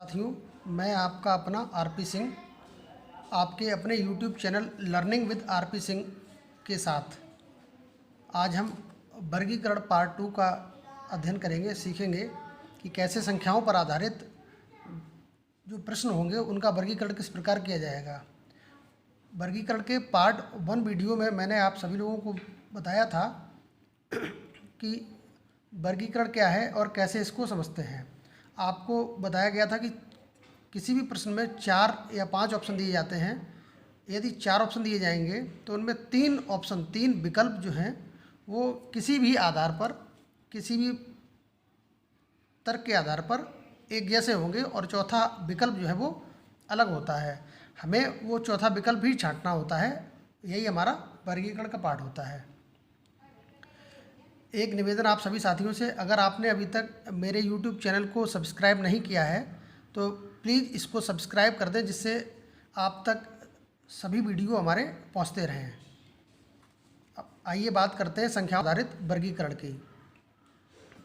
साथियों, मैं आपका अपना आरपी सिंह आपके अपने YouTube channel learning with RP Singh के साथ आज हम वर्गीकरण पार्ट 2 का अध्ययन करेंगे, सीखेंगे कि कैसे संख्याओं पर आधारित जो प्रश्न होंगे उनका वर्गीकरण किस प्रकार किया जाएगा। वर्गीकरण के पार्ट 1 वीडियो में मैंने आप सभी लोगों को बताया था कि वर्गीकरण क्या है और कैसे इसको समझते हैं। आपको बताया गया था कि किसी भी प्रश्न में 4 या 5 ऑप्शन दिए जाते हैं। यदि 4 ऑप्शन दिए जाएंगे तो उनमें 3 विकल्प जो हैं वो किसी भी आधार पर, किसी भी तर्क के आधार पर एक जैसे होंगे और चौथा विकल्प जो है वो अलग होता है। हमें वो चौथा विकल्प ही छांटना होता है। यही हमारा वर्गीकरण का पार्ट होता है। एक निवेदन आप सभी साथियों से, अगर आपने अभी तक मेरे YouTube चैनल को सब्सक्राइब नहीं किया है तो प्लीज़ इसको सब्सक्राइब कर दें, जिससे आप तक सभी वीडियो हमारे पहुंचते रहें। अब आइए बात करते हैं संख्या आधारित वर्गीकरण की।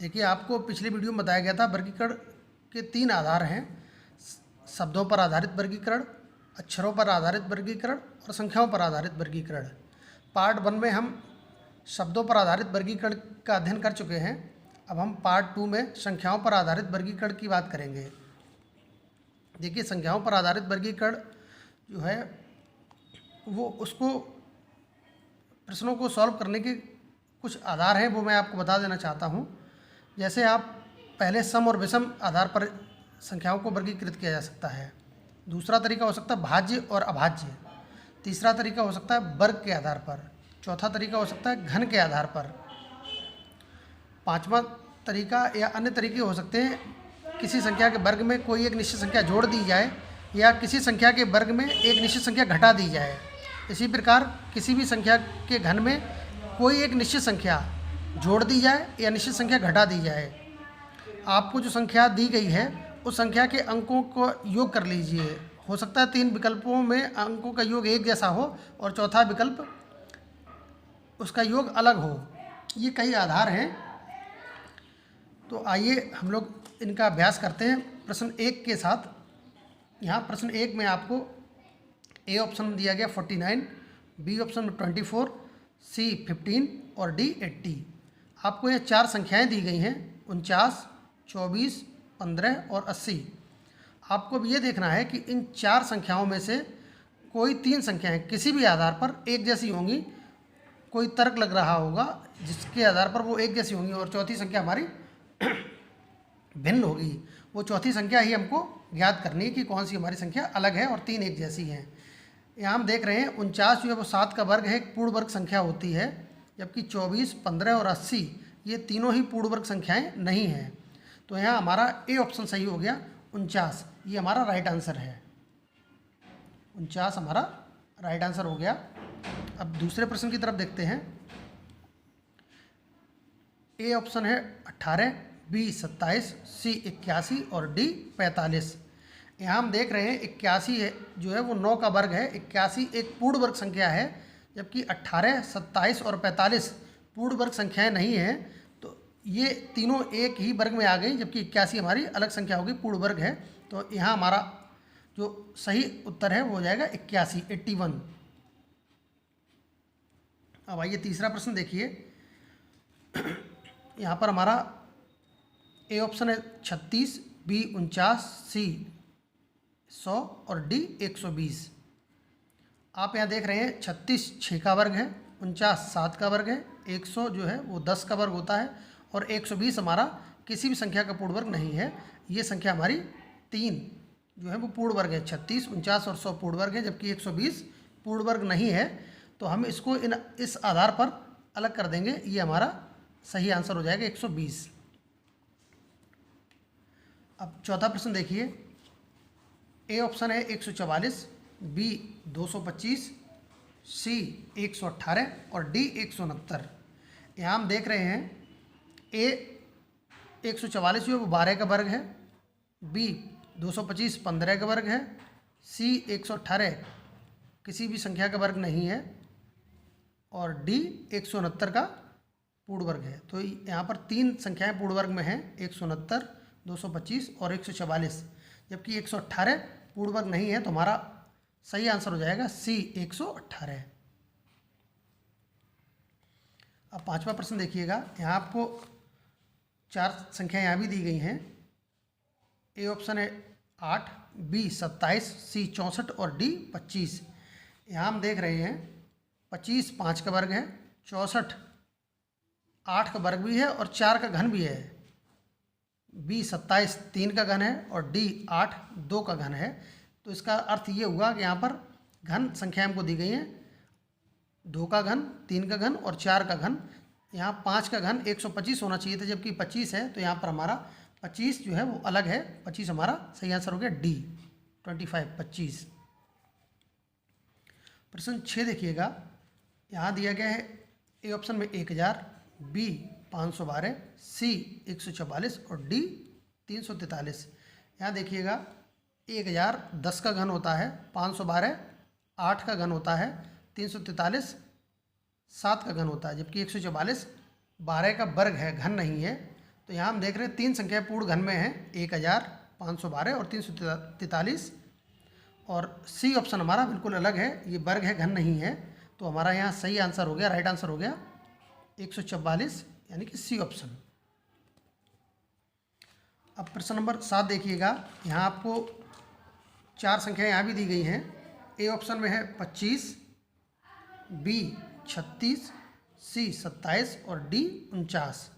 देखिए, आपको पिछले वीडियो में बताया गया था वर्गीकरण के 3 आधार हैं: शब्दों पर आधारित वर्गीकरण, अक्षरों पर आधारित वर्गीकरण और संख्याओं पर आधारित वर्गीकरण। पार्ट 1 में हम शब्दों पर आधारित वर्गीकरण का अध्ययन कर चुके हैं। अब हम पार्ट 2 में संख्याओं पर आधारित वर्गीकरण की बात करेंगे। देखिए, संख्याओं पर आधारित वर्गीकरण जो है वो उसको प्रश्नों को सॉल्व करने के कुछ आधार हैं, वो मैं आपको बता देना चाहता हूँ। जैसे आप पहले सम और विषम आधार पर संख्याओं को वर्गीकृत किया जा सकता है। दूसरा तरीका हो सकता है भाज्य और अभाज्य। तीसरा तरीका हो सकता है वर्ग के आधार पर। चौथा तरीका हो सकता है घन के आधार पर। पांचवा तरीका या अन्य तरीके हो सकते हैं किसी संख्या के वर्ग में कोई एक निश्चित संख्या जोड़ दी जाए या किसी संख्या के वर्ग में एक निश्चित संख्या घटा दी जाए। इसी प्रकार किसी भी संख्या के घन में कोई एक निश्चित संख्या जोड़ दी जाए या निश्चित संख्या घटा दी जाए। आपको जो संख्या दी गई है उस संख्या के अंकों को योग कर लीजिए। हो सकता है 3 विकल्पों में अंकों का योग एक जैसा हो और चौथा विकल्प उसका योग अलग हो। ये कई आधार हैं। तो आइए हम लोग इनका अभ्यास करते हैं प्रश्न 1 के साथ। यहाँ प्रश्न 1 में आपको ए ऑप्शन दिया गया 49, बी ऑप्शन में 24, सी 15 और डी 80। आपको ये 4 संख्याएं दी गई हैं: 49, 24, 15 और 80। आपको अब ये देखना है कि इन 4 संख्याओं में से कोई 3 संख्याएं किसी भी आधार पर एक जैसी होंगी। कोई तर्क लग रहा होगा जिसके आधार पर वो एक जैसी होंगी और चौथी संख्या हमारी भिन्न होगी। वो चौथी संख्या ही हमको ज्ञात करनी है कि कौन सी हमारी संख्या अलग है और 3 एक जैसी हैं। यहाँ हम देख रहे हैं 49 जो है वो 7 का वर्ग है, एक पूर्ण वर्ग संख्या होती है, जबकि 24, 15 और 80 ये तीनों ही पूर्ण वर्ग संख्याएँ नहीं हैं। तो यहाँ हमारा ए ऑप्शन सही हो गया। 49 ये हमारा राइट आंसर है। 49 हमारा राइट आंसर हो गया। अब दूसरे प्रश्न की तरफ देखते हैं। ए ऑप्शन है 18, बी 27, सी 81 और डी 45। यहाँ हम देख रहे हैं 81 है जो है वो 9 का वर्ग है। 81 एक पूर्ण वर्ग संख्या है, जबकि 18, 27 और 45 पूर्ण वर्ग संख्याएं नहीं हैं। तो ये तीनों एक ही वर्ग में आ गई, जबकि 81 हमारी अलग संख्या होगी, पूर्ण वर्ग है। तो यहाँ हमारा जो सही उत्तर है वो हो जाएगा 81, 81। अब आइए तीसरा प्रश्न देखिए। यहाँ पर हमारा ए ऑप्शन है 36, बी 49, सी 100 और डी 120। आप यहाँ देख रहे हैं 36 6 का वर्ग है, 49 7 का वर्ग है, 100 जो है वो 10 का वर्ग होता है और 120 हमारा किसी भी संख्या का पूर्ण वर्ग नहीं है। ये संख्या हमारी 3 जो है वो पूर्ण वर्ग है। 36, 49 और 100 पूर्ण वर्ग है, जबकि 120 पूर्ण वर्ग नहीं है। तो हम इसको इस आधार पर अलग कर देंगे। ये हमारा सही आंसर हो जाएगा 120। अब चौथा प्रश्न देखिए। ए ऑप्शन है 144, बी 225, सी 118 और डी 169। यहाँ हम देख रहे हैं ए 144 जो है वो 12 का वर्ग है, बी 225 15 का वर्ग है, सी 118 किसी भी संख्या का वर्ग नहीं है और डी 169 का पूर्ण वर्ग है। तो यहाँ पर 3 संख्याएं पूर्ण वर्ग में हैं: 169, 225 और 144। जबकि 118 पूर्ण वर्ग नहीं है, तो हमारा सही आंसर हो जाएगा सी 118। अब पांचवा प्रश्न देखिएगा, यहाँ आपको 4 संख्या यहाँ भी दी गई हैं। ए ऑप्शन है 8, बी 27, सी 64 और डी 25। यहाँ हम देख रहे हैं 25 5 का वर्ग है, 64 8 का वर्ग भी है और 4 का घन भी है, बी 27 3 का घन है और डी 8 2 का घन है। तो इसका अर्थ ये हुआ कि यहाँ पर घन संख्या हमको दी गई है, 2 का घन, 3 का घन और 4 का घन। यहाँ 5 का घन 125 होना चाहिए था, जबकि 25 है, तो यहाँ पर हमारा 25 जो है वो अलग है। 25 हमारा सही आंसर हो गया डी 25। प्रश्न 6 देखिएगा, यहाँ दिया गया है ए ऑप्शन में 1000, बी 512, सी 144 और डी 343। यहाँ देखिएगा 1000 10 का घन होता है, 512 8 का घन होता है, 343 7 का घन होता है, जबकि 144 12 का वर्ग है, घन नहीं है। तो यहाँ हम देख रहे हैं 3 संख्या पूर्ण घन में है, 1000 512 और 343। और सी ऑप्शन हमारा बिल्कुल अलग है, ये वर्ग है, घन नहीं है। तो हमारा यहाँ सही आंसर हो गया, राइट आंसर हो गया 144, यानी कि सी ऑप्शन। अब प्रश्न नंबर 7 देखिएगा, यहाँ आपको 4 संख्या यहाँ भी दी गई हैं। ए ऑप्शन में है 25, बी 36, सी 27 और डी 49।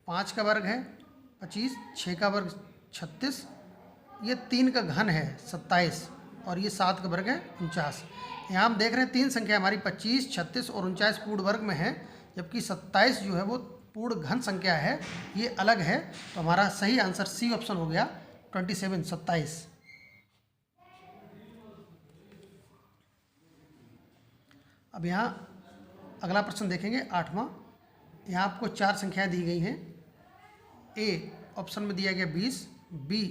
5 का वर्ग है 25, 6 का वर्ग 36, ये 3 का घन है 27 और ये 7 का वर्ग है 49। यहाँ हम देख रहे हैं 3 संख्या हमारी 25, 36 और 49 पूर्ण वर्ग में है, जबकि 27 जो है वो पूर्ण घन संख्या है, ये अलग है। तो हमारा सही आंसर सी ऑप्शन हो गया 27 27। अब यहाँ अगला प्रश्न देखेंगे 8वां। यहाँ आपको 4 संख्याएं दी गई हैं। ए ऑप्शन में दिया गया 20, बी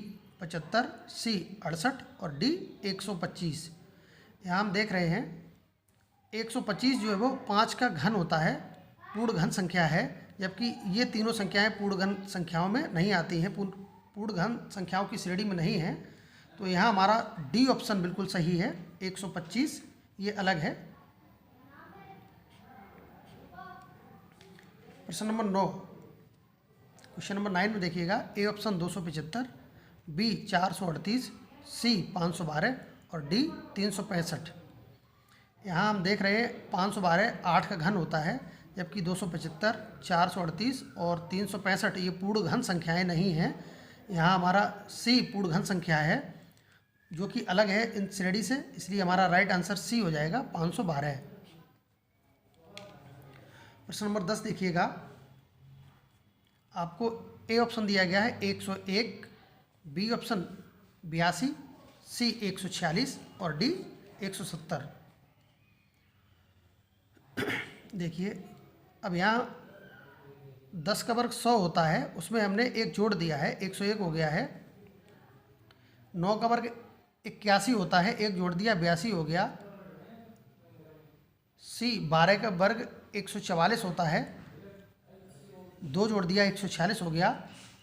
75, सी 68 और डी 125। यहाँ हम देख रहे हैं 125 जो है वो 5 का घन होता है, पूर्ण घन संख्या है, जबकि ये तीनों संख्याएं पूर्ण घन संख्याओं में नहीं आती हैं, पूर्ण घन संख्याओं की श्रेणी में नहीं है। तो यहाँ हमारा डी ऑप्शन बिल्कुल सही है, 125 ये अलग है। प्रश्न नंबर 9, क्वेश्चन नंबर 9 में देखिएगा, ए ऑप्शन 275, बी 438, सी 512 और डी 365। यहाँ हम देख रहे हैं 512 8 का घन होता है, जबकि 275, 438 और 365 ये पूर्ण घन संख्याएं नहीं हैं। यहाँ हमारा सी पूर्ण घन संख्या है, जो कि अलग है इन श्रेणी से, इसलिए हमारा राइट आंसर सी हो जाएगा 512। प्रश्न नंबर 10 देखिएगा, आपको ए ऑप्शन दिया गया है 101, बी ऑप्शन 82, सी 146 और डी 170। देखिए अब यहाँ 10 का वर्ग 100 होता है, उसमें हमने एक जोड़ दिया है, 101 हो गया है। 9 का वर्ग 81 होता है, एक जोड़ दिया 82 हो गया। सी 12 का वर्ग 144 होता है, 2 जोड़ दिया 146 हो गया।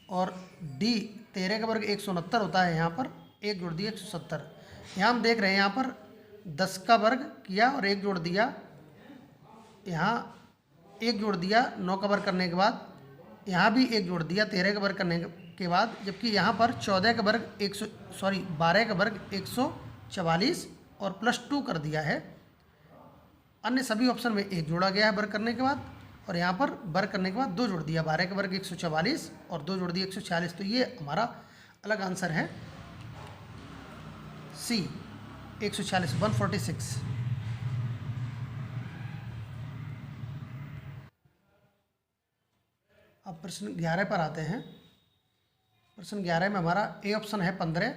और डी 13 का वर्ग 169 होता है, यहाँ पर एक जोड़ दिया 170। यहाँ हम देख रहे हैं यहाँ पर 10 का वर्ग किया और एक जोड़ दिया, यहाँ एक जोड़ दिया 9 का वर्ग करने के बाद, यहाँ भी एक जोड़ दिया 13 का वर्ग करने के बाद, जबकि यहाँ पर 14 का वर्ग 12 का वर्ग 144 और +2 कर दिया है। अन्य सभी ऑप्शन में एक जोड़ा गया है वर्ग करने के बाद, और यहाँ पर वर्ग करने के बाद 2 जोड़ दिया, 12 का वर्ग 144 और 2 जोड़ दिया 146। तो ये हमारा अलग आंसर है सी 146 146। अब प्रश्न 11 पर आते हैं। प्रश्न 11 में हमारा ए ऑप्शन है 15,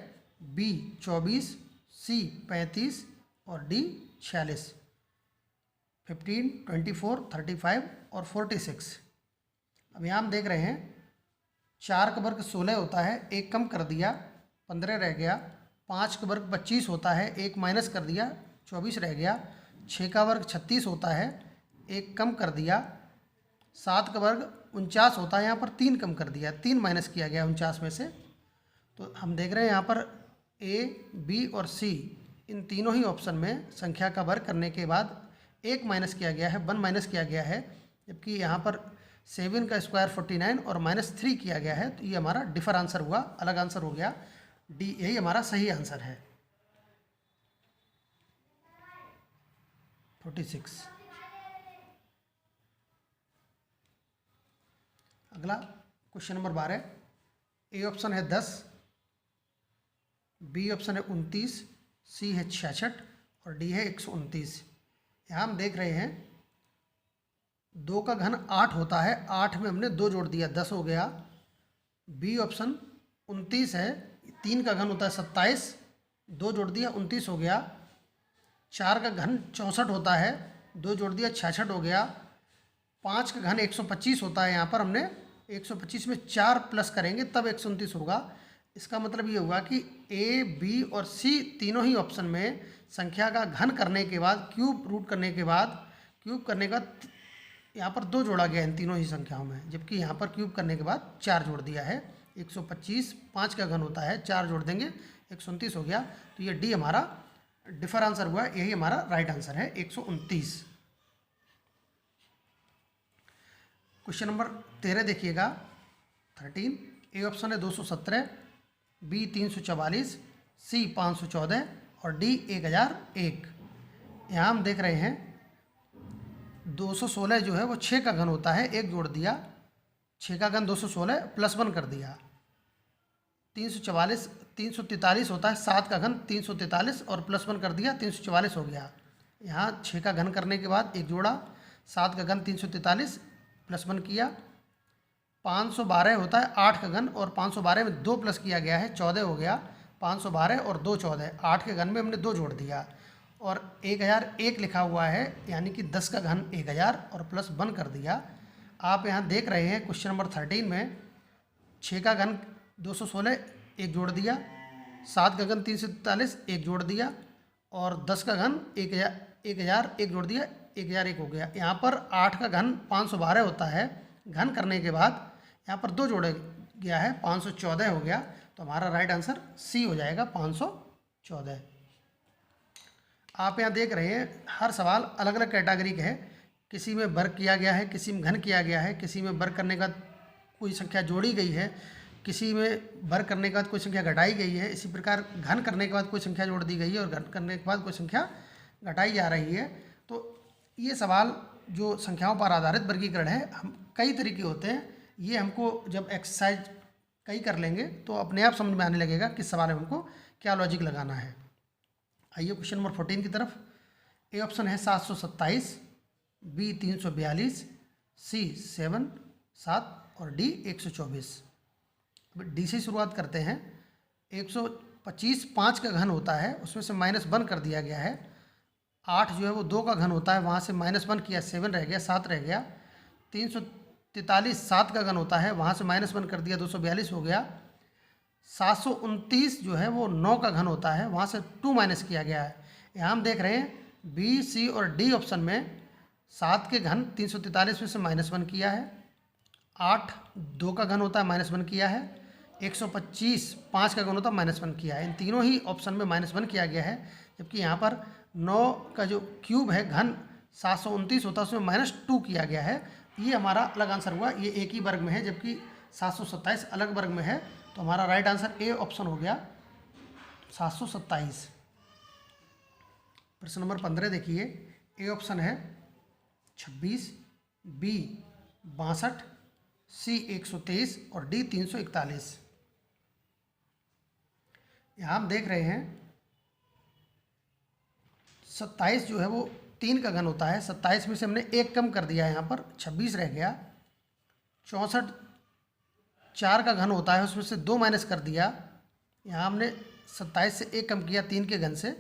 बी 24, सी 35 और डी 46। 15, 24, 35 और 46। अब यहाँ हम देख रहे हैं 4 का वर्ग 16 होता है, एक कम कर दिया 15 रह गया। 5 का वर्ग 25 होता है, एक माइनस कर दिया 24 रह गया। 6 का वर्ग 36 होता है, एक कम कर दिया। 7 का वर्ग 49 होता है, यहाँ पर 3 कम कर दिया, 3 माइनस किया गया 49 में से। तो हम देख रहे हैं यहाँ पर ए, बी और सी इन तीनों ही ऑप्शन में संख्या का वर्ग करने के बाद 1 माइनस किया गया है, 1 माइनस किया गया है, जबकि यहाँ पर 7 का स्क्वायर 49 और -3 किया गया है। तो ये हमारा डिफर आंसर हुआ, अलग आंसर हो गया डी, यही हमारा सही आंसर है 46। अगला क्वेश्चन नंबर 12, ए ऑप्शन है 10, बी ऑप्शन है 29, सी है 66 और डी है 129। यहाँ हम देख रहे हैं 2 का घन 8 होता है, 8 में हमने 2 जोड़ दिया 10 हो गया। बी ऑप्शन 29 है, 3 का घन होता है 27, 2 जोड़ दिया 29 हो गया। 4 का घन 64 होता है, 2 जोड़ दिया 66 हो गया। 5 का घन 125 होता है, यहाँ पर हमने 125 में 4 प्लस करेंगे तब 129 होगा। इसका मतलब ये हुआ कि ए, बी और सी तीनों ही ऑप्शन में संख्या का घन करने के बाद क्यूब करने के बाद यहाँ पर 2 जोड़ा गया इन तीनों ही संख्याओं में, जबकि यहाँ पर क्यूब करने के बाद 4 जोड़ दिया है। 125 5 का घन होता है, 4 जोड़ देंगे 129 हो गया। तो ये डी हमारा डिफर आंसर हुआ, यही हमारा राइट आंसर है 129। क्वेश्चन नंबर 13 देखिएगा 13, ए ऑप्शन है 217, बी 344, सी 514 और डी 1001। यहाँ हम देख रहे हैं 216 जो है वो 6 का घन होता है, 1 जोड़ दिया, 6 का घन 216 प्लस 1 कर दिया। 343 होता है, 7 का घन 343 और प्लस 1 कर दिया 344 हो गया। यहाँ 6 का घन करने के बाद 1 जोड़ा, 7 का घन 343 प्लस 1 किया। 512 होता है 8 का घन और 512 में 2 प्लस किया गया है 14 हो गया। 512 और 2 14, 8 के घन में हमने 2 जोड़ दिया और 1001 लिखा हुआ है, यानी कि 10 का घन 1000 और प्लस 1 कर दिया। आप यहाँ देख रहे हैं क्वेश्चन नंबर 13 में 6 का घन 216 1 जोड़ दिया, 7 का घन 343 1 जोड़ दिया और 10 का घन 1000 1 जोड़ दिया 1001 हो गया। यहाँ पर 8 का घन 512 होता है, घन करने के बाद यहाँ पर 2 जोड़ा गया है 514 हो गया। तो हमारा राइट आंसर सी हो जाएगा 514। आप यहाँ देख रहे हैं हर सवाल अलग अलग कैटेगरी के है, किसी में वर्ग किया गया है, किसी में घन किया गया है, किसी में वर्ग करने के बाद कोई संख्या जोड़ी गई है, किसी में वर्ग करने के बाद कोई संख्या घटाई गई है। इसी प्रकार घन करने के बाद कोई संख्या जोड़ दी गई है और घन करने के बाद कोई संख्या घटाई जा रही है। तो ये सवाल जो संख्याओं पर आधारित वर्गीकरण है, हम कई तरीके होते हैं, ये हमको जब एक्सरसाइज कई कर लेंगे तो अपने आप समझ में आने लगेगा किस सवाल में हमको क्या लॉजिक लगाना है। आइए क्वेश्चन नंबर 14 की तरफ। ए ऑप्शन है 727, बी 342, सी 7 और डी 124। डी से शुरुआत करते हैं। 125 5 का घन होता है, उसमें से -1 कर दिया गया है। 8 जो है वो 2 का घन होता है, वहाँ से -1 किया 7 रह गया, 7 रह गया। 343 7 का घन होता है, वहाँ से -1 कर दिया 242 हो गया। 729 जो है वो 9 का घन होता है, वहाँ से 2 माइनस किया गया है। यहाँ हम देख रहे हैं बी, सी और डी ऑप्शन में 7 के घन 343 में से -1 किया है। 8 2 का घन होता है, -1 किया है। 125 5 का घन होता है, -1 किया है। इन तीनों ही ऑप्शन में -1 किया गया है, जबकि यहाँ पर 9 का जो क्यूब है घन 729 होता है, उसमें -2 किया गया है। ये हमारा अलग आंसर हुआ, ये एक ही वर्ग में है, जबकि 727 अलग वर्ग में है। तो हमारा राइट आंसर ए ऑप्शन हो गया 727। प्रश्न नंबर 15 देखिए। ए ऑप्शन है 26, बी 62, सी 123 और डी 341। यहाँ हम देख रहे हैं 27 जो है वो 3 का घन होता है, 27 में से हमने 1 कम कर दिया है, यहाँ पर 26 रह गया। 64 4 का घन होता है, उसमें से 2 माइनस कर दिया। यहाँ हमने 27 से 1 कम किया 3 के घन से,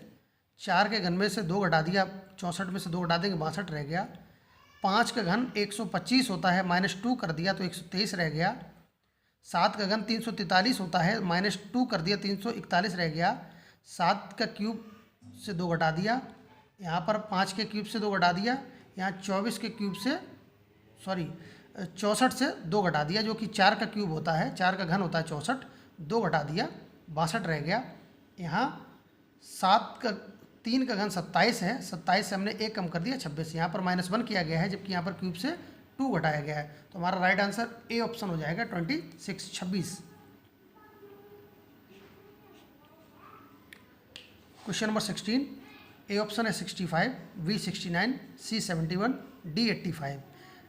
4 के घन में से 2 घटा दिया, 64 में से 2 घटा देंगे 62 रह गया। 5 का घन 125 होता है, -2 कर दिया तो 123 रह गया। 7 का घन 343 होता है, -2 कर दिया 341 रह गया। 7 का क्यूब से 2 घटा दिया, यहाँ पर 5 के क्यूब से 2 घटा दिया, यहाँ 24 के क्यूब से 64 से 2 घटा दिया, जो कि 4 का क्यूब होता है, 4 का घन होता है 64, 2 घटा दिया 62 रह गया। यहाँ 7 का 3 का घन 27 है, 27 से हमने 1 कम कर दिया 26, यहाँ पर -1 किया गया है, जबकि यहाँ पर क्यूब से 2 घटाया गया है। तो हमारा राइट आंसर ए ऑप्शन हो जाएगा 26। क्वेश्चन नंबर 16, ए ऑप्शन है 65, बी 69, सी 71, डी 85।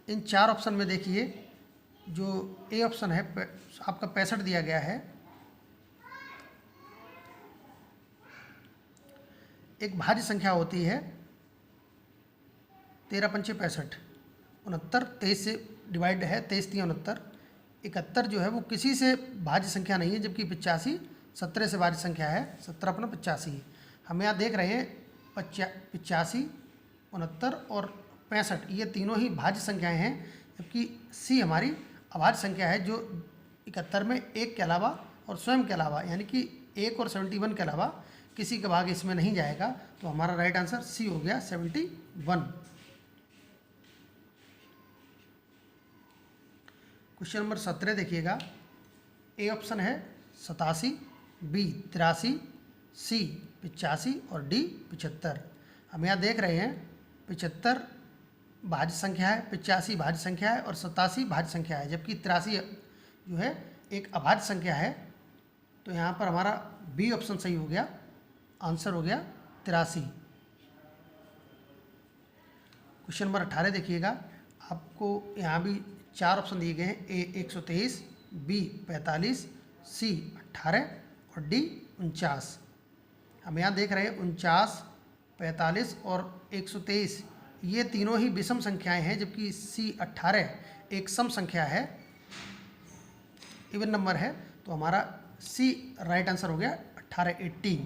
इन 4 ऑप्शन में देखिए जो ए ऑप्शन है आपका 65 दिया गया है। एक भाज्य संख्या होती है 13 पंचे 65, 69 23 से डिवाइड है, 23 3 69, 71 जो है वो किसी से भाज्य संख्या नहीं है, जबकि 85 17 से भाज्य संख्या है, 17 अपना 85। हम यहाँ देख रहे हैं 85, 69 और 65 ये तीनों ही भाज्य संख्याएं हैं, जबकि सी हमारी अभाज्य संख्या है जो 71 में 1 के अलावा और स्वयं के अलावा यानी कि 1 और 71 के अलावा किसी का भाग इसमें नहीं जाएगा। तो हमारा राइट आंसर सी हो गया 71। क्वेश्चन नंबर 17 देखिएगा, ए ऑप्शन है 87, बी 83, सी 85 और डी 75। हम यहाँ देख रहे हैं 75 भाज्य संख्या है, 85 भाज्य संख्या है और 87 भाज्य संख्या है, जबकि 83 जो है एक अभाज्य संख्या है। तो यहाँ पर हमारा बी ऑप्शन सही हो गया, आंसर हो गया 83। क्वेश्चन नंबर 18 देखिएगा, आपको यहाँ भी 4 ऑप्शन दिए गए हैं, ए 123, बी 45, सी 18 और डी 49। हम यहाँ देख रहे हैं 49, 45 और 123 ये तीनों ही विषम संख्याएं हैं, जबकि सी 18 एक सम संख्या है, इवन नंबर है। तो हमारा सी राइट आंसर हो गया 18 18।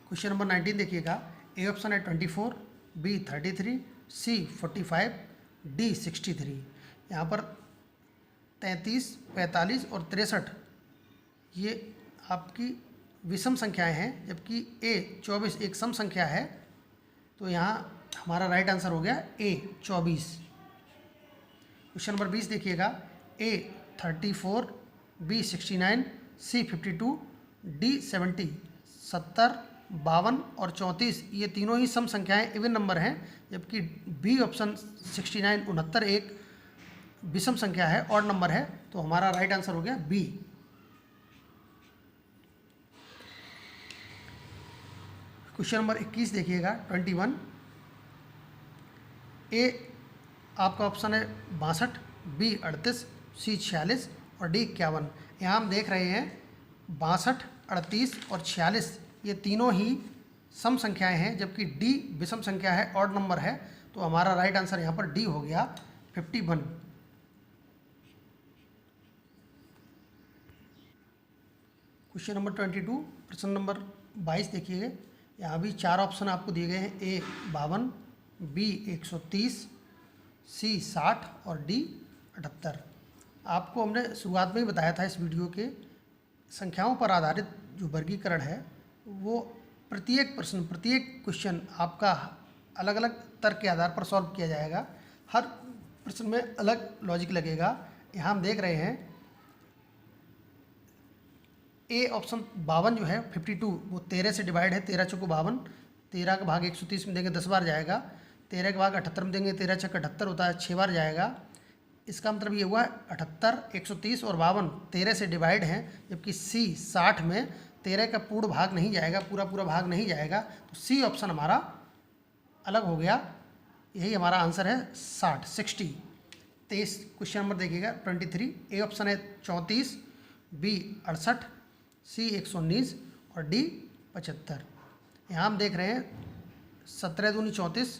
क्वेश्चन नंबर 19 देखिएगा, ए ऑप्शन है 24, बी 33, सी 45, डी 63। यहाँ पर 33, 45 और 63 ये आपकी विषम संख्याएं हैं, जबकि ए 24 एक सम संख्या है। तो यहाँ हमारा राइट आंसर हो गया ए 24। क्वेश्चन नंबर 20 देखिएगा, ए 34, बी 69, सी 52, डी 70। 70, 52 और 34 ये तीनों ही सम संख्याएं इवन नंबर हैं, जबकि बी ऑप्शन 69 69 एक विषम संख्या है, ऑड नंबर है। तो हमारा राइट आंसर हो गया बी। क्वेश्चन नंबर 21 देखिएगा, 21, ए आपका ऑप्शन है 62, बी 38, सी 46 और डी 51। यहाँ हम देख रहे हैं 62, 38 और 46 ये तीनों ही सम संख्याएं हैं, जबकि डी विषम संख्या है, ऑड नंबर है। तो हमारा राइट आंसर यहाँ पर डी हो गया 51। क्वेश्चन नंबर 22, प्रश्न नंबर 22 देखिए, यहाँ भी 4 ऑप्शन आपको दिए गए हैं, ए 52, बी 130, सी 60 और डी 78। आपको हमने शुरुआत में ही बताया था इस वीडियो के संख्याओं पर आधारित जो वर्गीकरण है वो प्रत्येक प्रश्न प्रत्येक क्वेश्चन आपका अलग अलग तर्क के आधार पर सॉल्व किया जाएगा। हर प्रश्न में अलग लॉजिक लगेगा। यहाँ हम देख रहे हैं ए ऑप्शन 52 जो है 52 वो 13 से डिवाइड है, 13 चौको 52, 13 का भाग 130 में देंगे 10 बार जाएगा, 13 का भाग 78 में देंगे 13 छक्का 78 होता है 6 बार जाएगा। इसका मतलब ये हुआ 78, 130 और 52 13 से डिवाइड हैं, जबकि सी 60 में 13 का पूर्ण भाग नहीं जाएगा, पूरा भाग नहीं जाएगा। तो सी ऑप्शन हमारा अलग हो गया, यही हमारा आंसर है 60। 23 क्वेश्चन नंबर देखिएगा 23, ए ऑप्शन है 34, बी 68, सी 119 और डी 75। यहाँ हम देख रहे हैं 17 दूनी 34,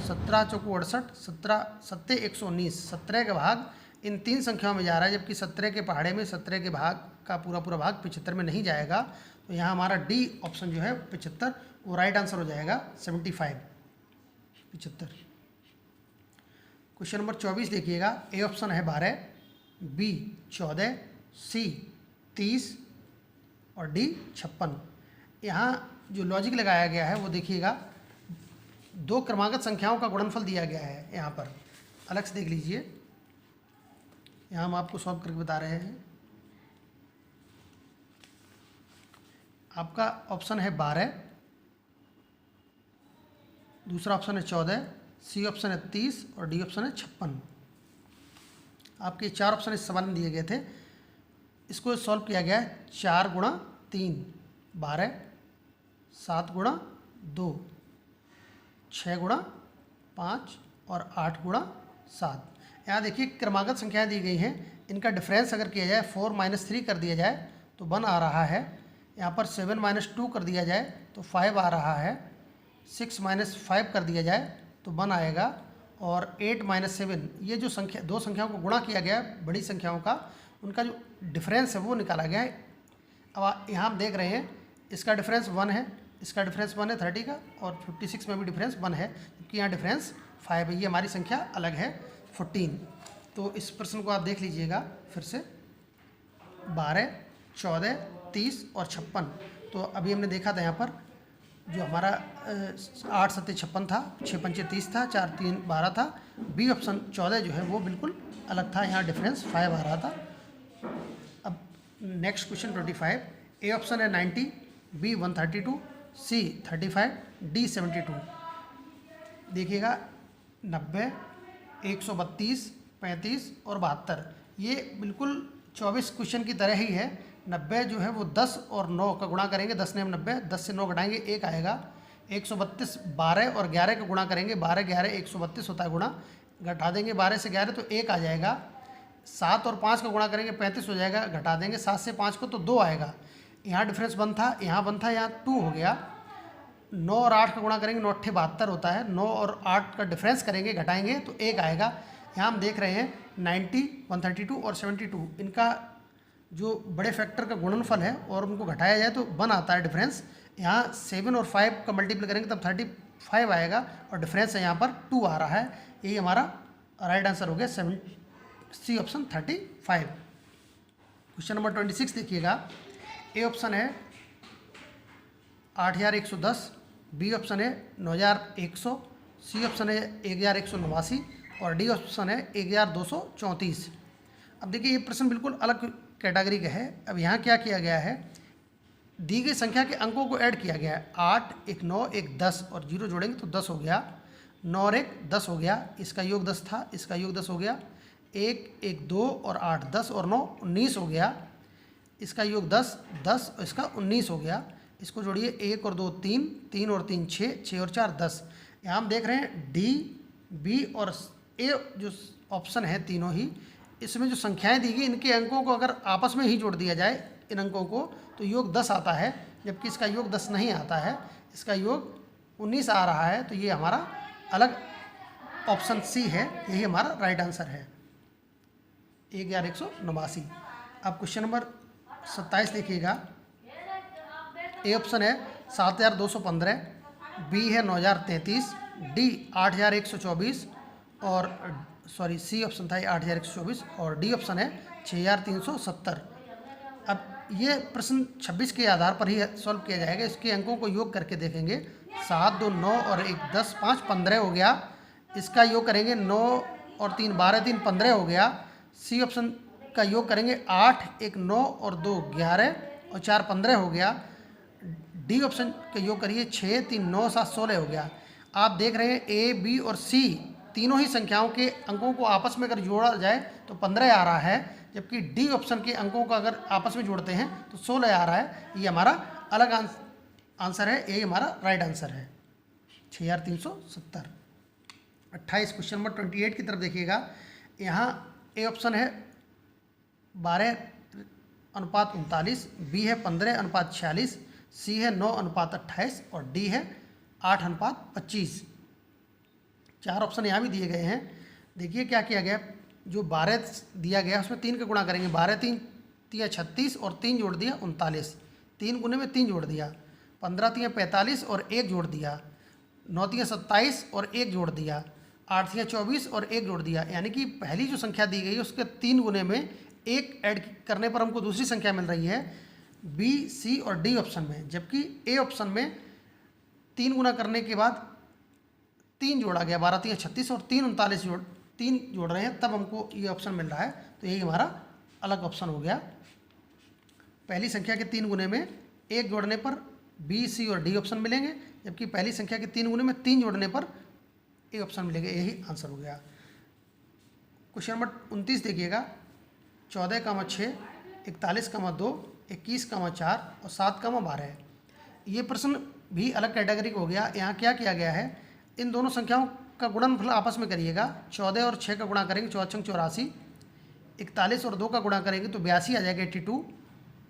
17 चौको 68, 17 सत्ते 119, 17 का भाग इन 3 संख्याओं में जा रहा है, जबकि 17 के पहाड़े में 17 के भाग का पूरा भाग 75 में नहीं जाएगा। तो यहाँ हमारा डी ऑप्शन जो है 75 वो राइट आंसर हो जाएगा 75। क्वेश्चन नंबर 24 देखिएगा, ए ऑप्शन है 12, बी 14, सी 30 और डी 56। यहाँ जो लॉजिक लगाया गया है वो देखिएगा, 2 क्रमागत संख्याओं का गुणनफल दिया गया है। यहाँ पर अलग से देख लीजिए, यहाँ हम आपको सॉल्व करके बता रहे हैं। आपका ऑप्शन है 12, दूसरा ऑप्शन है 14, सी ऑप्शन है 30 और डी ऑप्शन है 56। आपके 4 ऑप्शन इस सवाल में दिए गए थे। इसको सॉल्व किया गया है 4 गुणा 3 12, 7 गुणा 2 6 गुणा 5 और 8 गुणा 7। यहाँ देखिए क्रमागत संख्याएं दी गई हैं, इनका डिफरेंस अगर किया जाए 4 - 3 कर दिया जाए तो 1 आ रहा है। यहाँ पर 7 - 2 कर दिया जाए तो 5 आ रहा है। 6 - 5 कर दिया जाए तो 1 आएगा। और 8 - 7, ये जो संख्या, दो संख्याओं को गुणा किया गया है बड़ी संख्याओं का, उनका जो डिफरेंस है वो निकाला गया है। अब यहाँ हम देख रहे हैं इसका डिफरेंस 1 है, इसका डिफरेंस 1 है 30 का, और 56 में भी डिफरेंस 1 है, जबकि यहाँ डिफरेंस 5 है। ये हमारी संख्या अलग है 14। तो इस प्रश्न को आप देख लीजिएगा फिर से, 12, 14, 30 और 56। तो अभी हमने देखा था यहाँ पर जो हमारा 8 7 56 था, 6 5 30 था, 4 3 12 था। बी ऑप्शन 14 जो है वो बिल्कुल अलग था, यहाँ डिफरेंस 5 आ रहा था। अब नेक्स्ट क्वेश्चन 25। ए ऑप्शन है 90, बी 132, सी 35, डी 72। देखिएगा 90, 132, 35 और 72, ये बिल्कुल 24 क्वेश्चन की तरह ही है। 90 जो है वो 10 और 9 का गुणा करेंगे, 10 ने 90, 10 से 9 घटाएंगे 1 आएगा। 132 12 और 11 का गुणा करेंगे, 12 11 132 होता है गुणा, घटा देंगे 12 से 11 तो 1 आ जाएगा। 7 और 5 का गुणा करेंगे 35 हो जाएगा, घटा देंगे 7 से 5 को तो 2 आएगा। यहाँ डिफरेंस 1 था, यहाँ 1 था, यहाँ 2 हो गया। 9 और 8 का गुणा करेंगे, 9 8 72 होता है। 9 और 8 का डिफरेंस करेंगे, घटाएंगे तो 1 आएगा। यहाँ हम देख रहे हैं 90, 132 और 72, इनका जो बड़े फैक्टर का गुणनफल है और उनको घटाया जाए तो 1 आता है डिफरेंस। यहाँ 7 और 5 का मल्टीप्लाई करेंगे तब 35 आएगा, और डिफरेंस है यहाँ पर 2 आ रहा है। यही हमारा राइट आंसर हो गया 7, सी ऑप्शन 35। क्वेश्चन नंबर 26 देखिएगा। ए ऑप्शन है 8110, बी ऑप्शन है 9100, सी ऑप्शन है 1189 और डी ऑप्शन है 1234। अब देखिए ये प्रश्न बिल्कुल अलग कैटेगरी का है। अब यहाँ क्या किया गया है, दी गई संख्या के अंकों को ऐड किया गया है। 8 1 9 1 10 और 0 जोड़ेंगे तो 10 हो गया। 9 और 1 10 हो गया, इसका योग 10 था, इसका योग 10 हो गया। 1 1 2 और 8 10 और 9 19 हो गया, इसका योग 10 10 और इसका 19 हो गया। इसको जोड़िए, 1 और 2 3, 3 और 3 6, 6 और 4 10। यहाँ हम देख रहे हैं डी, बी और ए जो ऑप्शन है तीनों ही, इसमें जो संख्याएं दी गई इनके अंकों को अगर आपस में ही जोड़ दिया जाए इन अंकों को तो योग 10 आता है, जबकि इसका योग 10 नहीं आता है, इसका योग 19 आ रहा है। तो ये हमारा अलग ऑप्शन सी है, यही हमारा राइट आंसर है, 1189। अब क्वेश्चन नंबर 27 देखिएगा। ए ऑप्शन है 7215, बी है 9033, डी 8124 और सी ऑप्शन था 8124 और डी ऑप्शन है 6370। अब ये प्रश्न 26 के आधार पर ही सॉल्व किया जाएगा। इसके अंकों को योग करके देखेंगे। 7 2 9 और 1 10 5 15 हो गया, इसका योग करेंगे 9 और 3 12 3 15 हो गया। सी ऑप्शन का योग करेंगे 8 1 9 और 2 11 और 4 15 हो गया। डी ऑप्शन का योग करिए 6 3 9 7 16 हो गया। आप देख रहे हैं ए बी और सी तीनों ही संख्याओं के अंकों को आपस में अगर जोड़ा जाए तो 15 आ रहा है, जबकि डी ऑप्शन के अंकों को अगर आपस में जोड़ते हैं तो 16 आ रहा है। ये हमारा अलग आंसर है, यही हमारा राइट आंसर है, 6370। 28 क्वेश्चन नंबर 28 की तरफ देखिएगा। यहाँ ए ऑप्शन है 12:39, बी है 15:46, सी है 9:28 और डी है 8:25। 4 ऑप्शन यहाँ भी दिए गए हैं। देखिए क्या किया गया, जो 12 दिया गया उसमें 3 का गुणा करेंगे, 12 3 3 36 और 3 जोड़ दिया 39, 3 गुने में 3 जोड़ दिया, 15 3 45 और 1 जोड़ दिया, 9 3 27 और 1 जोड़ दिया, 8 3 24 और 1 जोड़ दिया। यानी कि पहली जो संख्या दी गई है उसके 3 गुने में 1 ऐड करने पर हमको दूसरी संख्या मिल रही है बी सी और डी ऑप्शन में, जबकि ए ऑप्शन में 3 गुना करने के बाद 3 जोड़ा गया, 12 3 36 और 3 39 3 जोड़ रहे हैं, तब हमको ये ऑप्शन मिल रहा है। तो यही हमारा अलग ऑप्शन हो गया। पहली संख्या के 3 गुने में 1 जोड़ने पर बी, सी और डी ऑप्शन मिलेंगे, जबकि पहली संख्या के 3 गुने में 3 जोड़ने पर ए ऑप्शन मिलेंगे। यही आंसर हो गया। क्वेश्चन नंबर 29 देखिएगा। 14,6, 41,2, 21,4 और 7,12। ये प्रश्न भी अलग कैटेगरी का हो गया। यहाँ क्या किया गया है, इन दोनों संख्याओं का गुणनफल आपस में करिएगा। 14 और 6 का गुणा करेंगे 14 84, 41 और 2 का गुणा करेंगे तो 82 आ जाएगा 82।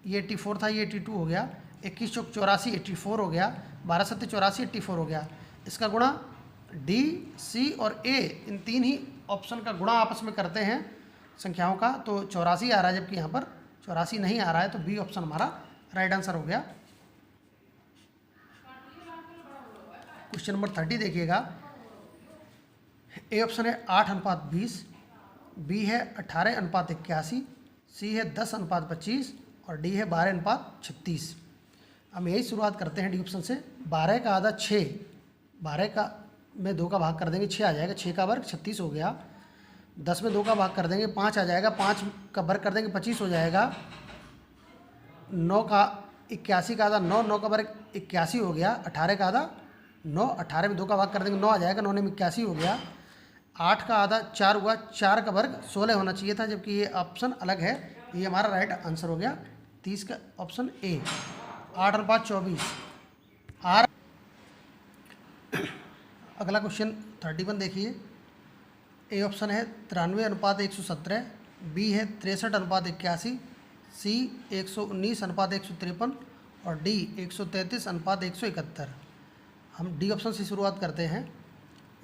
ये 84 था, ये 82 हो गया। 21 चौक 84 84 हो गया। 12 सत्ते 84 84 हो गया। इसका गुणा डी, सी और ए, इन 3 ही ऑप्शन का गुणा आपस में करते हैं संख्याओं का, तो 84 आ रहा है, जबकि यहाँ पर 84 नहीं आ रहा है, तो बी ऑप्शन हमारा राइट आंसर हो गया। क्वेश्चन नंबर 30 देखिएगा। ए ऑप्शन है 8:20, बी है 18:81, सी है 10:25 और डी है 12:36। हम यही शुरुआत करते हैं डी ऑप्शन से। 12 का आधा 6, 12 का में 2 का भाग कर देंगे 6 आ जाएगा, 6 का वर्ग 36 हो गया। 10 में 2 का भाग कर देंगे 5 आ जाएगा, 5 का वर्ग कर देंगे 25 हो जाएगा। 9 का 81 का आधा 9, 9 का वर्ग 81 हो गया। 18 का आधा 9, 18 में 2 का भाग कर देंगे 9 आ जाएगा, 9 में 81 हो गया। 8 का आधा 4 हुआ, 4 का वर्ग 16 होना चाहिए था, जबकि ये ऑप्शन अलग है। ये हमारा राइट आंसर हो गया 30 का ऑप्शन ए। 8:24 आर। अगला क्वेश्चन 31 देखिए। ए ऑप्शन है 93:117, बी है 63:81, सी 119:153 और डी 133:171। हम डी ऑप्शन से शुरुआत करते हैं।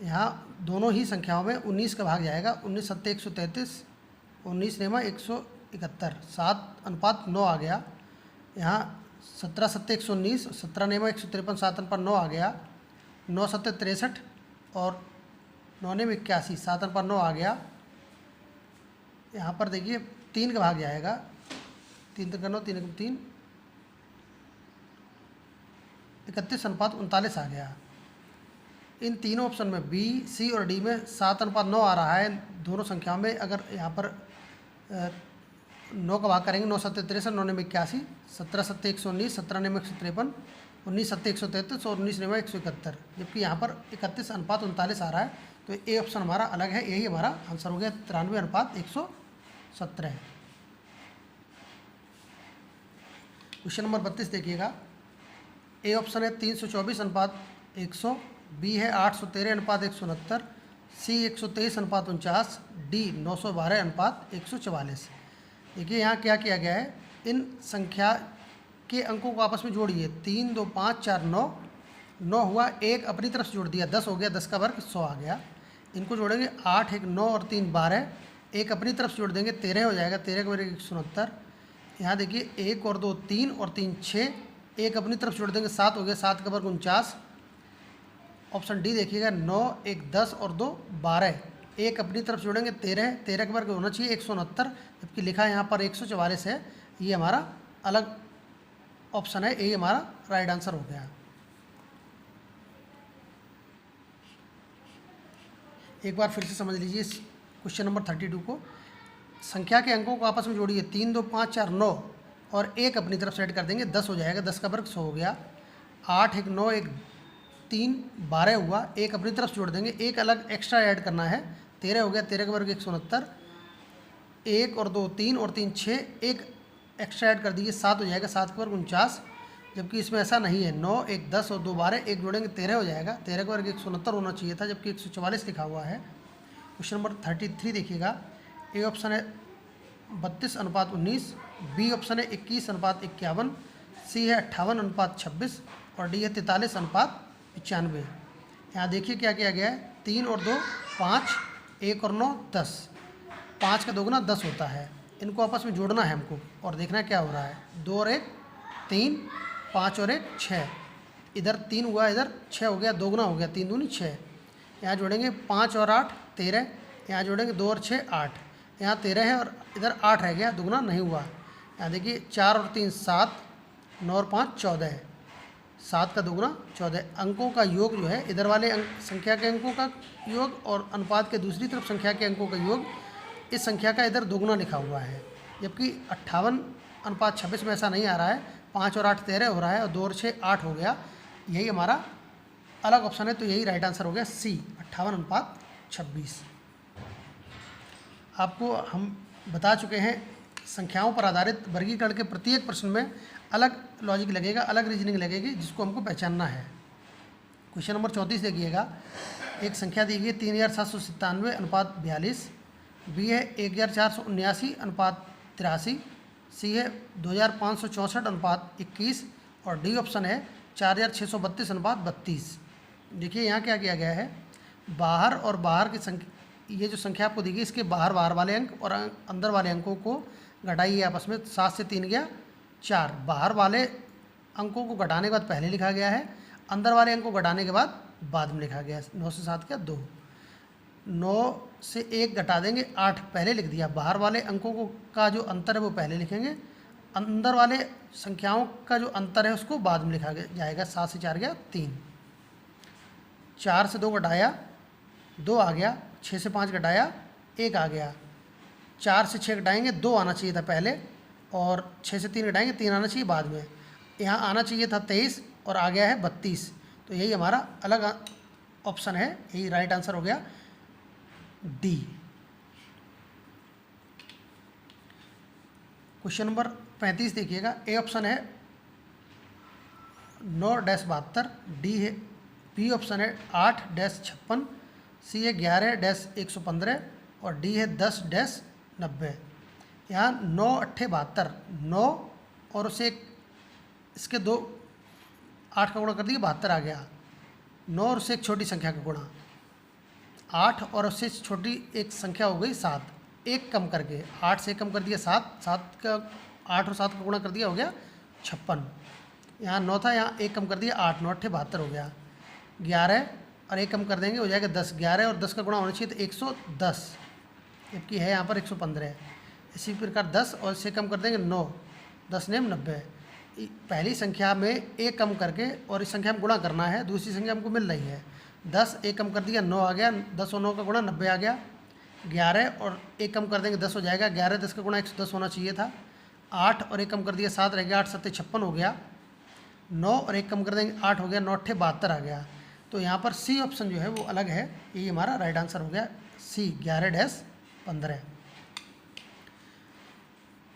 यहाँ दोनों ही संख्याओं में 19 का भाग जाएगा। 19 सत्ते 133, 19 नेमा 171, 7:9 आ गया। यहाँ 17 सत्ते 119, 17 नेमा 153, 7:9 आ गया। 9 सत्ते 63 और 9 नेम 81, 7:9 आ गया। यहाँ पर देखिए 3 का भाग जाएगा। 3 का 9, 3 का 3, 31:39 आ गया। इन तीनों ऑप्शन में बी, सी और डी में 7:9 आ रहा है। दोनों संख्याओं में अगर यहाँ पर 9 का भाग करेंगे 9 सत्ते 63, 9 नेम 81, 17 सत्ते 119, 17 नेम 153, 19 सत्ते 133 और 19 नेम 171, जबकि यहाँ पर 31:39 आ रहा है। तो ए ऑप्शन हमारा अलग है, यही हमारा आंसर हो गया 93:117। क्वेश्चन नंबर 32 देखिएगा। ए ऑप्शन है 324:100, बी है 813:169, सी 123:49, डी 912:144। देखिए यहाँ क्या किया गया है, इन संख्या के अंकों को आपस में जोड़िए। 3 2 5 4 9, 9 हुआ, 1 अपनी तरफ से जोड़ दिया 10 हो गया, 10 का वर्ग 100 आ गया। इनको जोड़ेंगे 8 1 9 और 3 12, 1 अपनी तरफ से जोड़ देंगे 13 हो जाएगा, 13 का वर्ग 169। यहाँ देखिए 1 और 2 3 और 3 6, 1 अपनी तरफ जोड़ देंगे 7 हो गया, 7 का वर्ग 49। ऑप्शन डी देखिएगा 9 1 10 और 2 12, 1 अपनी तरफ जोड़ेंगे 13, 13 का वर्ग होना चाहिए 169, जबकि लिखा है यहाँ पर 144 है। ये हमारा अलग ऑप्शन है, ये हमारा राइट आंसर हो गया। एक बार फिर से समझ लीजिए क्वेश्चन नंबर 32 को। संख्या के अंकों को आपस में जोड़िए। 3 2 5 4 9 और 1 अपनी तरफ सेट कर देंगे, 10 हो जाएगा, 10 का वर्ग 100 हो गया। 8 1 9 1 3 12 हुआ, 1 अपनी तरफ जोड़ देंगे, 1 अलग एक्स्ट्रा ऐड करना है, 13 हो गया, 13 का वर्ग 169। 1 और 2 3 और 3 6, 1 एक्स्ट्रा ऐड कर दीजिए, 7 हो जाएगा, 7 का वर्ग 49, जबकि इसमें ऐसा नहीं है। 9 1 10 और 2 12, 1 जोड़ेंगे 13 हो जाएगा, 13 का वर्ग 169 होना चाहिए था, जबकि 144 लिखा हुआ है। क्वेश्चन नंबर 33 देखिएगा। ए ऑप्शन है 32:19, बी ऑप्शन है 21:51, सी है 58:26 और डी है 43:95। यहाँ देखिए क्या किया गया है। 3 और 2 5, 1 और 9 10, 5 का 2 गुना 10 होता है। इनको आपस में जोड़ना है हमको और देखना क्या हो रहा है। 2 और 1 3, 5 और 1 6, इधर 3 हुआ, इधर 6 हो गया, 2 गुना हो गया, 3 दूनी 6। यहाँ जोड़ेंगे 5 और 8 13, यहाँ जोड़ेंगे 2 और 6 8, यहाँ 13 है और इधर 8 रह गया, दुगना नहीं हुआ। यहाँ देखिए 4 और 3 7, 9 और 5 14 है, 7 का दुगना 14। अंकों का योग जो है, इधर वाले संख्या के अंकों का योग और अनुपात के दूसरी तरफ संख्या के अंकों का योग, इस संख्या का इधर दोगुना लिखा हुआ है, जबकि 58:26 में ऐसा नहीं आ रहा है। 5 और 8 13 हो रहा है और 2 और 6 8 हो गया, यही हमारा अलग ऑप्शन है। तो यही राइट आंसर हो गया सी 58:26। आपको हम बता चुके हैं संख्याओं पर आधारित वर्गीकरण के प्रत्येक प्रश्न में अलग लॉजिक लगेगा, अलग रीजनिंग लगेगी, जिसको हमको पहचानना है। क्वेश्चन नंबर 34 देखिएगा। एक संख्या दी गई है 3797/42, बी है 1479/83, सी है 2564/21 और डी ऑप्शन है 4632/32। देखिए यहाँ क्या किया गया है, बाहर और बाहर की संख्या, ये जो संख्या आपको दी गई इसके बाहर वाले अंक और अंदर वाले अंकों को घटाइए आपस में। 7 से 3 गया 4, बाहर वाले अंकों को घटाने के बाद पहले लिखा गया है, अंदर वाले अंक को घटाने के बाद में लिखा गया है। 9 से 7 क्या 2, 9 से 1 घटा देंगे 8 पहले लिख दिया। बाहर वाले अंकों को का जो अंतर है वो पहले लिखेंगे, अंदर वाले संख्याओं का जो अंतर है उसको बाद में लिखा जाएगा। 7 से 4 गया 3, 4 से 2 घटाया 2 आ गया, 6 से 5 घटाया 1 आ गया, 4 से 6 घटाएंगे 2 आना चाहिए था पहले और 6 से 3 घटाएंगे 3 आना चाहिए बाद में। यहाँ आना चाहिए था 23 और आ गया है 32। तो यही हमारा अलग ऑप्शन है, यही राइट आंसर हो गया डी। क्वेश्चन नंबर 35 देखिएगा। ए ऑप्शन है 9-72, डी है बी ऑप्शन है 8-56, सी है 11-115 और डी है 10-90। यहाँ 9-8-72, 9 और उसे इसके 2 8 का गुणा कर दिया 72 आ गया, 9 और उससे एक छोटी संख्या का गुणा 8 और उससे छोटी एक संख्या हो गई 7, एक कम करके 8 से कम कर दिया 7, 7 का 8 और 7 का गुणा कर दिया हो गया 56। यहाँ 9 था, यहाँ एक कम कर दिया 8, 9-8-72 हो गया। 11 और एक कम कर देंगे हो जाएगा 10, 11 और 10 का गुणा होना चाहिए तो 110, जबकि है यहाँ पर 115। इसी प्रकार 10 और इससे कम कर देंगे 9, 10 ने 90। पहली संख्या में एक कम करके और इस संख्या में गुणा करना है, दूसरी संख्या हमको मिल रही है 10, एक कम कर दिया 9 आ गया, 10 और 9 का गुणा 90 आ गया। 11 और एक कम कर देंगे 10 हो जाएगा, 11 10 का गुणा 110 होना चाहिए था। 8 और एक कम कर दिया 7 रह गया, 8 7 56 हो गया। 9 और एक कम कर देंगे 8 हो गया, 9-8-72 आ गया। तो यहाँ पर सी ऑप्शन जो है वो अलग है, ये हमारा राइट आंसर हो गया सी 11-15।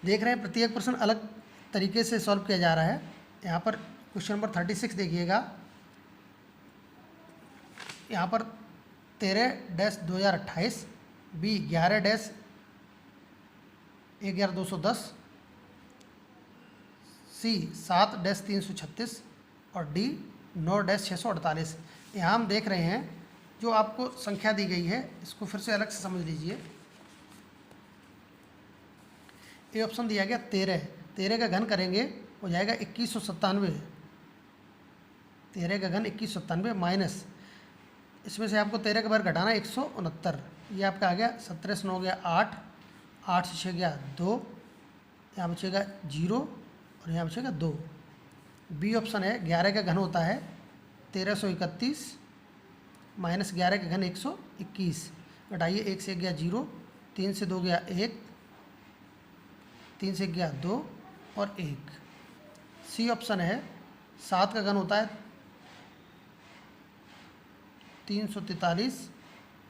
देख रहे हैं प्रत्येक प्रश्न अलग तरीके से सॉल्व किया जा रहा है। यहाँ पर क्वेश्चन नंबर 36 देखिएगा। यहाँ पर 13-2028, बी 11-11210, सी 7-336 और डी 9-648। यहाँ हम देख रहे हैं जो आपको संख्या दी गई है इसको फिर से अलग से समझ लीजिए। ये ऑप्शन दिया गया 13 का घन करेंगे हो जाएगा 2197, 13 का घन 2197 माइनस इसमें से आपको 13 के बार घटाना 169, ये आपका आ गया 17 से 9 हो गया 8, 8 से 6 गया 2, यहाँ बचेगा 0 और यहाँ बचेगा 2। बी ऑप्शन है 11 का घन होता है 1331 माइनस 11 का घन 121, घटाइए 1 से 1 गया 0, 3 से 2 गया 1, 3 से 1 गया 2 और 1। सी ऑप्शन है 7 का घन होता है 343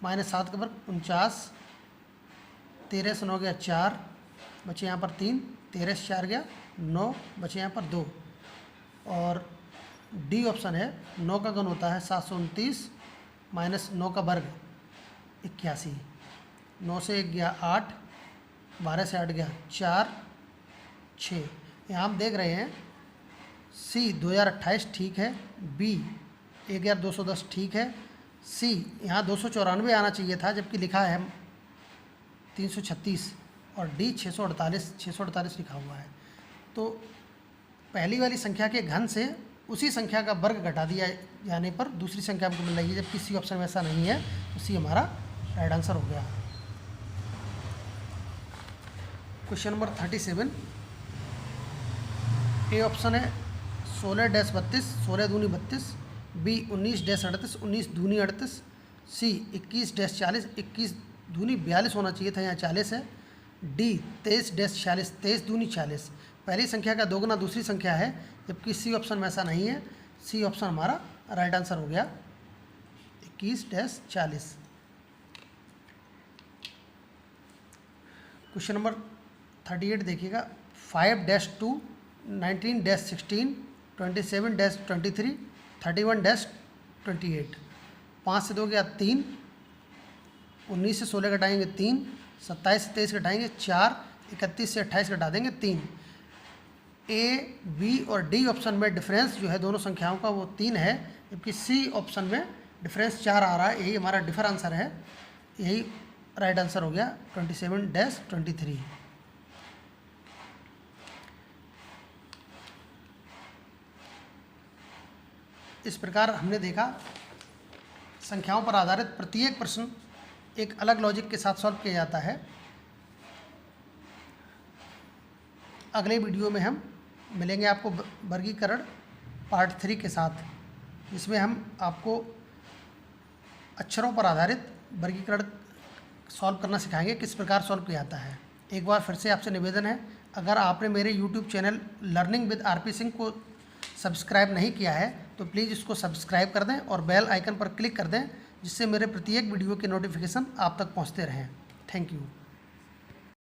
माइनस 7 का वर्ग 49, 13 से 9 गया 4, बचे यहाँ पर 3, 13 से 4 गया 9, बचे यहाँ पर 2। और डी ऑप्शन है 9 का घन होता है 729 माइनस 9 का वर्ग 81, 9 से 1 गया 8, 12 से 8 गया 4, 6। यहाँ हम देख रहे हैं सी 2028 ठीक है, बी 1210 ठीक है, सी यहाँ 294 आना चाहिए था जबकि लिखा है 336 और डी 648 लिखा हुआ है। तो पहली वाली संख्या के घन से उसी संख्या का वर्ग घटा दिया जाने पर दूसरी संख्या हमको मिल रही है, जबकि सी ऑप्शन में ऐसा नहीं है, तो सी हमारा राइट आंसर हो गया। क्वेश्चन नंबर 37, ए ऑप्शन है 16-32, 16 दूनी 32, बी 19-38, 19 दूनी 38, सी 21-40, 21 दूनी 42 होना चाहिए था, यहाँ 40 है, डी 23-46, 23 दूनी 40, पहली संख्या का दोगुना दूसरी संख्या है, जबकि सी ऑप्शन में ऐसा नहीं है। सी ऑप्शन हमारा राइट आंसर हो गया 21-40। क्वेश्चन नंबर 38 देखिएगा, 5-2, 19-16, 27-23, 31-28। 5 से 2 गया 3, 19 से 16 घटाएंगे 3, 27 से 23 घटाएंगे 4, 31 से 28 घटा देंगे 3। ए, बी और डी ऑप्शन में डिफरेंस जो है दोनों संख्याओं का वो 3 है, जबकि सी ऑप्शन में डिफरेंस 4 आ रहा है। यही हमारा डिफर आंसर है, यही राइट आंसर हो गया 27-23। इस प्रकार हमने देखा संख्याओं पर आधारित प्रत्येक प्रश्न एक अलग लॉजिक के साथ सॉल्व किया जाता है। अगले वीडियो में हम मिलेंगे आपको वर्गीकरण पार्ट 3 के साथ, जिसमें हम आपको अक्षरों पर आधारित वर्गीकरण सॉल्व करना सिखाएंगे, किस प्रकार सॉल्व किया जाता है। एक बार फिर से आपसे निवेदन है, अगर आपने मेरे YouTube channel learning with RP Singh को सब्सक्राइब नहीं किया है तो प्लीज़ इसको सब्सक्राइब कर दें और बेल आइकन पर क्लिक कर दें, जिससे मेरे प्रत्येक वीडियो के नोटिफिकेशन आप तक पहुंचते रहें। Thank you.